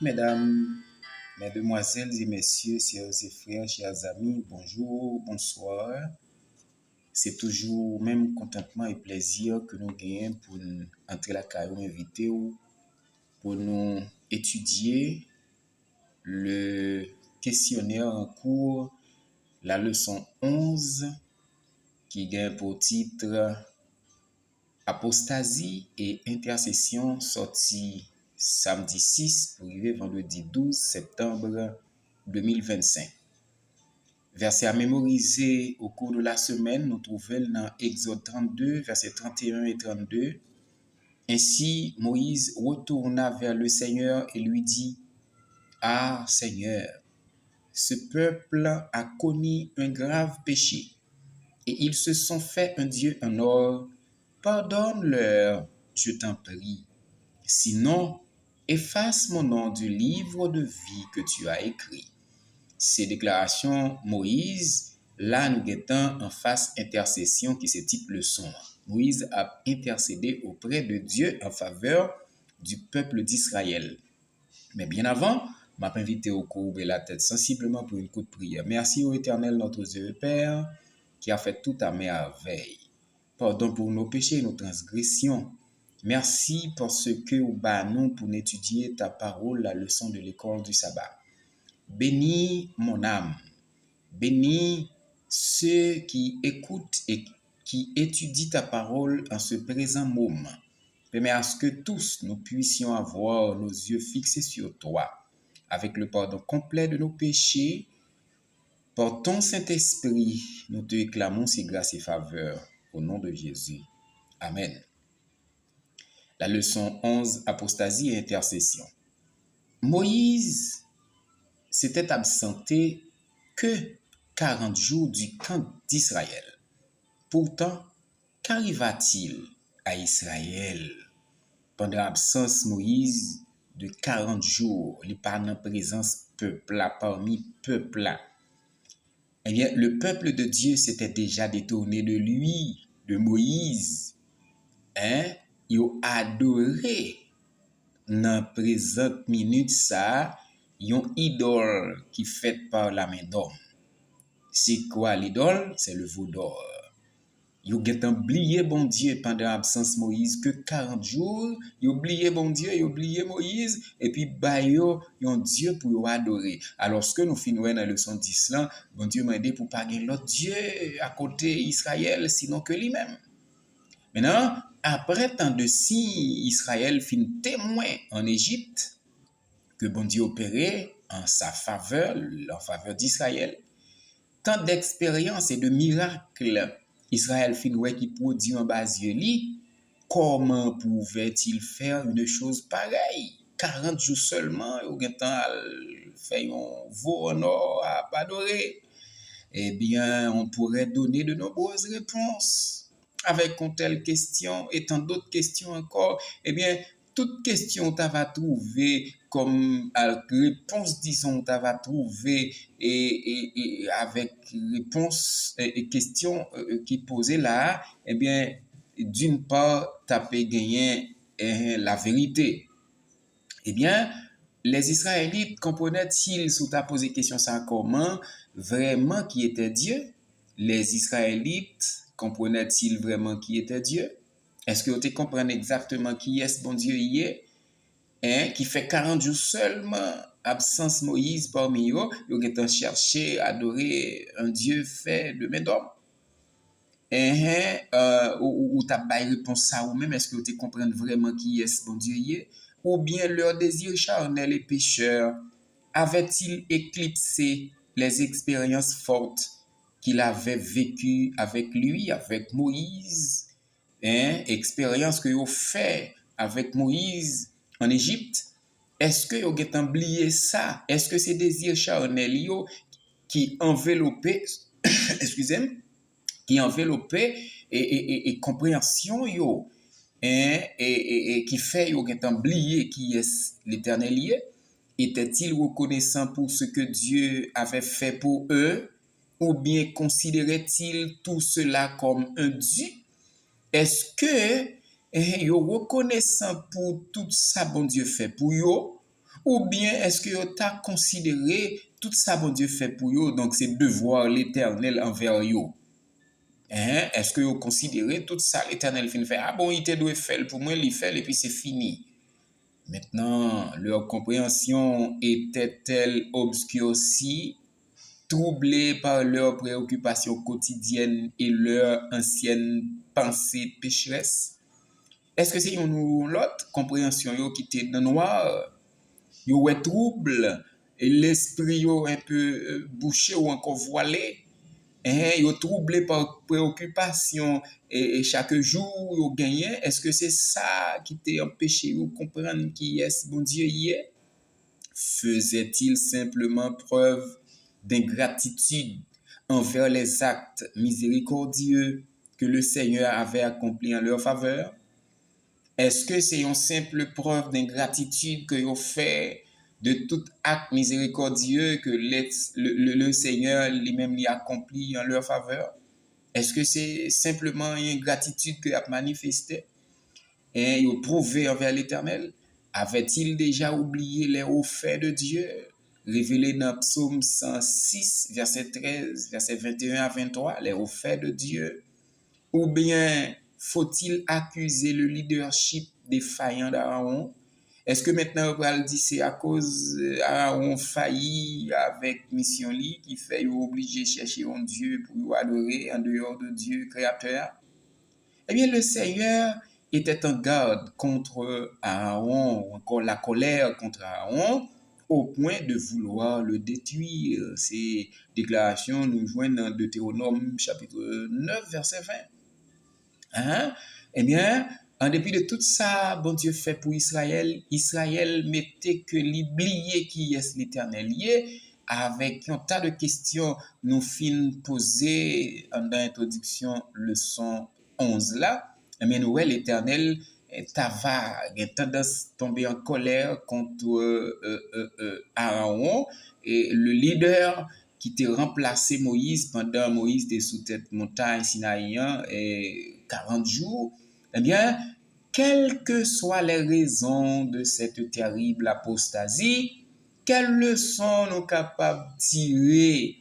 Mesdames, mesdemoiselles et messieurs, sœurs et frères, chers amis, bonjour, bonsoir. C'est toujours même contentement et plaisir que nous gagnons pour entrer la carrière invité ou pour nous étudier le questionnaire en cours, la leçon 11, qui gagne pour titre Apostasie et intercession, sorti samedi 6 pour arriver vendredi 12 septembre 2025. Verset à mémoriser au cours de la semaine, nous trouvons dans Exode 32, versets 31 et 32. Ainsi, Moïse retourna vers le Seigneur et lui dit, « Ah, Seigneur, ce peuple a commis un grave péché, et ils se sont fait un Dieu en or. Pardonne-leur, je t'en prie. Sinon, efface mon nom du livre de vie que tu as écrit. » Ces déclarations, Moïse, là nous guettons en face intercession qui se type leçon. Moïse a intercédé auprès de Dieu en faveur du peuple d'Israël. Mais bien avant, m'a invité au courber la tête sensiblement pour une courte prière. Merci au Éternel notre Dieu et Père qui a fait tout à merveille. Pardon pour nos péchés et nos transgressions. Merci pour ce que vous nous pour étudier ta parole, la leçon de l'école du sabbat. Bénis mon âme, bénis ceux qui écoutent et qui étudient ta parole en ce présent moment. Permets à ce que tous nous puissions avoir nos yeux fixés sur toi, avec le pardon complet de nos péchés. Par ton Saint-Esprit, nous te réclamons ces grâces et faveurs au nom de Jésus. Amen. La leçon 11, apostasie et intercession. Moïse s'était absenté que 40 jours du camp d'Israël. Pourtant, qu'arriva-t-il à Israël pendant l'absence Moïse de 40 jours, il pas en présence peuple là, parmi peuple là? Eh bien, le peuple de Dieu s'était déjà détourné de lui, de Moïse. Ils ont adoré dans présente minute ça, yon idole qui faite par la main d'homme. C'est quoi l'idole? C'est le veau d'or. Yo get oublié bon Dieu pendant l'absence Moïse que 40 jours, yo oublié bon Dieu, yo oublié Moïse et puis ba yo yon Dieu pour yo adorer. Alors ce que nous finissons dans la leçon 10 là, bon Dieu m'a dit pour pas gagner l'autre Dieu à côté Israël sinon que lui-même. Maintenant, après tant de signes, Israël fin témoin en Égypte que bon Dieu opérait en sa faveur, en faveur d'Israël. Tant d'expériences et de miracles, Israël fin qui produit en bas yeux li, comment pouvait-il faire une chose pareille? 40 jours seulement, au temps fait un veau en or à adorer. Eh bien, on pourrait donner de nombreuses réponses avec une telle question et tant d'autres questions encore. Eh bien, toute question tu vas trouver comme réponse, disons, tu vas trouver et avec réponse et question qui posée là, eh bien, d'une part, tu peux gagner la vérité. Eh bien, les Israélites comprenaient-ils, sous ta posé question ça, comment vraiment qui était Dieu? Les Israélites comprenaient-ils vraiment qui était Dieu? Est-ce que vous comprenez exactement qui est ce bon Dieu hier? Qui fait 40 jours seulement absence Moïse parmi eux, ils ont cherché à adorer un Dieu fait de main d'homme. Ou t'as pas réponse ça ou même est-ce que vous comprenez vraiment qui est ce bon Dieu hier? Ou bien leur désir charnel et pécheur avait-il éclipsé les expériences fortes qu'il avait vécues avec lui, avec Moïse, expérience que vous fait avec Moïse en Égypte? Est-ce que vous avez oublié ça? Est-ce que ces désirs charnels qui enveloppaient, excusez-moi, qui enveloppait et compréhension yo et qui fait yo get oublié qui est l'Éternel lié, était-il reconnaissant pour ce que Dieu avait fait pour eux ou bien considérait-il tout cela comme un Dieu? Est-ce que yo reconnaissant pour tout ça bon Dieu fait pour yo Ou bien est-ce que tu as considéré tout ça bon Dieu fait pour eux, donc c'est devoir l'Éternel envers eux? Hein? Est-ce que vous considérez tout ça l'Éternel fin fait? Ah bon, il te doit faire pour moi, il fait et puis c'est fini. Maintenant, leur compréhension était-elle obscurcie, troublée par leurs préoccupations quotidiennes et leur ancienne pensée pécheresse? Est-ce que c'est une ou l'autre compréhension yo qui était dans le noir, yo est trouble, et l'esprit yo un peu bouché ou encore voilé? Yo troublé par préoccupation et chaque jour yo gagné? Est-ce que c'est ça qui t'a empêché de comprendre qui est bon Dieu hier? Faisait-il simplement preuve d'ingratitude envers les actes miséricordieux que le Seigneur avait accomplis en leur faveur? Est-ce que c'est une simple preuve d'ingratitude que vous fait de tout acte miséricordieux que le Seigneur lui-même lui accompli en leur faveur? Est-ce que c'est simplement une gratitude que a manifesté et il prouvé envers l'Éternel? Avait-il déjà oublié les hauts faits de Dieu révélés dans Psaume 106, verset 13, verset 21 à 23, les hauts faits de Dieu? Ou bien faut-il accuser le leadership défaillant d'Aaron? Est-ce que maintenant on va le dire c'est à cause Aaron failli avec mission li qui fait obligé de chercher un Dieu pour adorer en dehors de Dieu créateur? Eh bien, le Seigneur était en garde contre Aaron, ou encore la colère contre Aaron, au point de vouloir le détruire. Ces déclarations nous joignent dans Deutéronome chapitre 9, verset 20. Hein? Eh bien, en dépit de tout ça, bon Dieu fait pour Israël, Israël mettait que l'oublier qui est l'Éternel lié, avec un tas de questions nous fin poser dans l'introduction leçon 11 là. Eh bien, nous, l'Éternel a tendance à tomber en colère contre Aaron et le leader qui t'a remplacé Moïse pendant Moïse était sous cette montagne Sinaïen et 40 jours, eh bien, quelles que soient les raisons de cette terrible apostasie, quelles leçons nous sommes capables de tirer,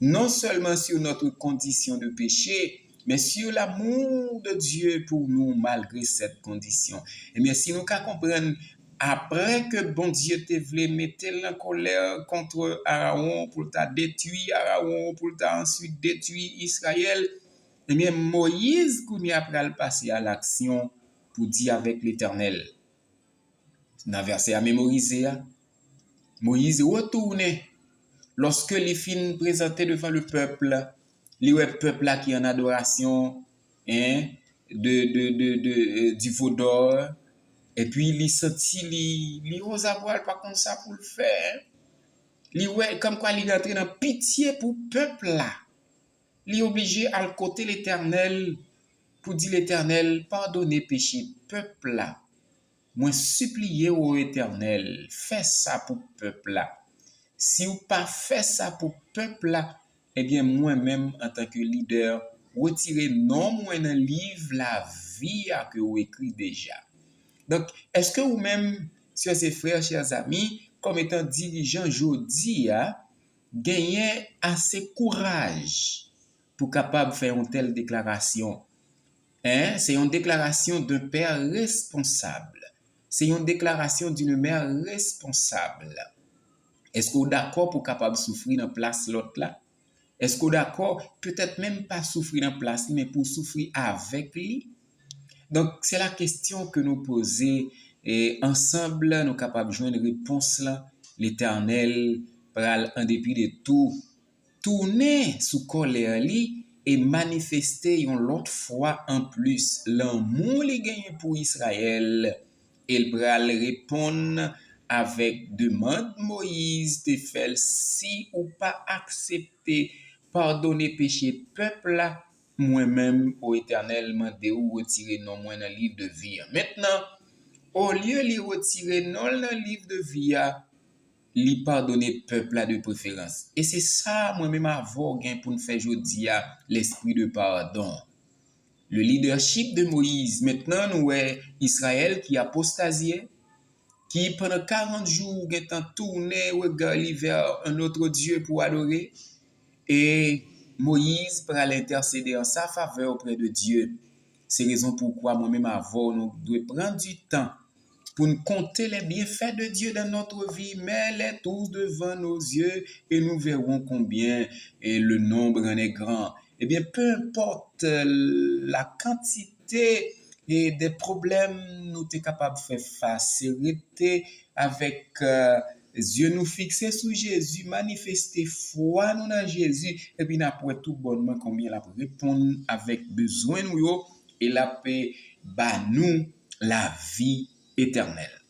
non seulement sur notre condition de péché, mais sur l'amour de Dieu pour nous malgré cette condition? Eh bien, si nous comprenons après que bon Dieu te voulait mettre en colère contre Aaron pour t'a détruire Aaron, pour t'a ensuite détruire Israël, eh bien Moïse, qu'on y après le passer à l'action pour dire avec l'Éternel. Dans le verset à mémoriser, Moïse retourne lorsque les filles présentés devant le peuple, le peuple là qui est en adoration du veau d'or. Et puis, il senti, il ose avoir pas comme ça pour le faire. Comme quoi, il est entré dans pitié pour le peuple là. Il est obligé à le côté l'Éternel pour dire l'Éternel, pardonnez péché peuple là. Moi, supplier au Éternel, fais ça pour le peuple là. Si vous pas fait ça pour le peuple là, eh bien, moi-même, en tant que leader, retirez non moi dans le livre la vie que vous écrit déjà. Donc, est-ce que vous-même, chers et frères, chers amis, comme étant dirigeant aujourd'hui, gagnez assez courage pour capable faire une telle déclaration? C'est une déclaration d'un père responsable. C'est une déclaration d'une mère responsable. Est-ce que vous êtes d'accord pour capable souffrir dans place l'autre là? Est-ce que vous êtes d'accord, peut-être même pas souffrir dans place, mais pour souffrir avec lui? Donc, c'est la question que nous posons et ensemble, nous sommes capables de joindre une réponse là. L'Éternel, en dépit de tout, tourner sous colère li et manifester une autre fois en plus l'amour qu'il gagne pour Israël. Il pral répondre avec demande Moïse de faire si ou pas accepter pardonner péché peuple là, moi-même au Éternel mandé ou retirer non moi dans le livre de vie. Maintenant, au lieu de retirer non dans le livre de vie, li pardonner peuple là de préférence. Et c'est ça moi-même avoir gain pour nous faire aujourd'hui l'esprit de pardon. Le leadership de Moïse, maintenant nous est Israël qui apostasié, qui pendant 40 jours ont tourné regard vers un autre Dieu pour adorer. Et Moïse pour intercéder en sa faveur auprès de Dieu. C'est la raison pourquoi moi-même avant, nous devons prendre du temps pour nous compter les bienfaits de Dieu dans notre vie, mets-les tous devant nos yeux et nous verrons combien et le nombre en est grand. Eh bien, peu importe la quantité et des problèmes nous sommes capables de faire face, c'est rester avec les yeux nous fixés sur Jésus, manifester foi nous dans Jésus, et puis après tout bonnement combien la répondre avec besoin nous et la paix, bah nous la vie éternelle.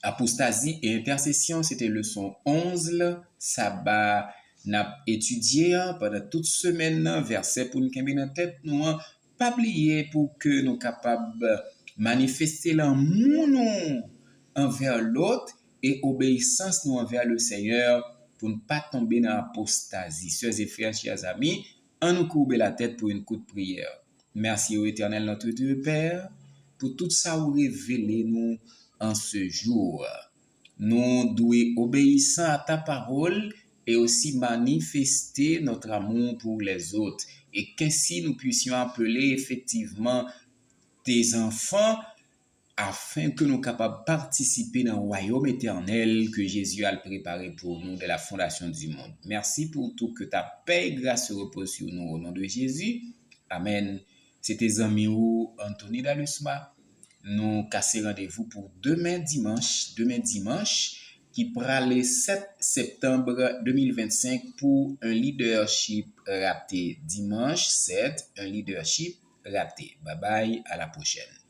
Apostasie et intercession, c'était leçon 11 là. Ça n'a étudié pendant toute semaine verset pour nous camper dans tête nous pas oublier pour que nous capables manifester l'amour envers l'autre et obéissance nous envers le Seigneur pour ne pas tomber dans l'apostasie. Sœurs et frères, chers amis, on nous courber la tête pour une coup de prière. Merci au Éternel notre Dieu Père pour tout ça vous révéler nous en ce jour. Nous devons obéissant à ta parole et aussi manifester notre amour pour les autres. Et qu'ainsi nous puissions appeler effectivement tes enfants afin que nous soyons capables de participer dans le royaume éternel que Jésus a préparé pour nous de la fondation du monde. Merci pour tout, que ta paix et grâce se reposent sur nous au nom de Jésus. Amen. C'était amis Anthony Dalusma. Nous cassons rendez-vous pour demain dimanche, qui prend le 7 septembre 2025 pour un leadership raté. Dimanche 7, un leadership raté. Bye bye, à la prochaine.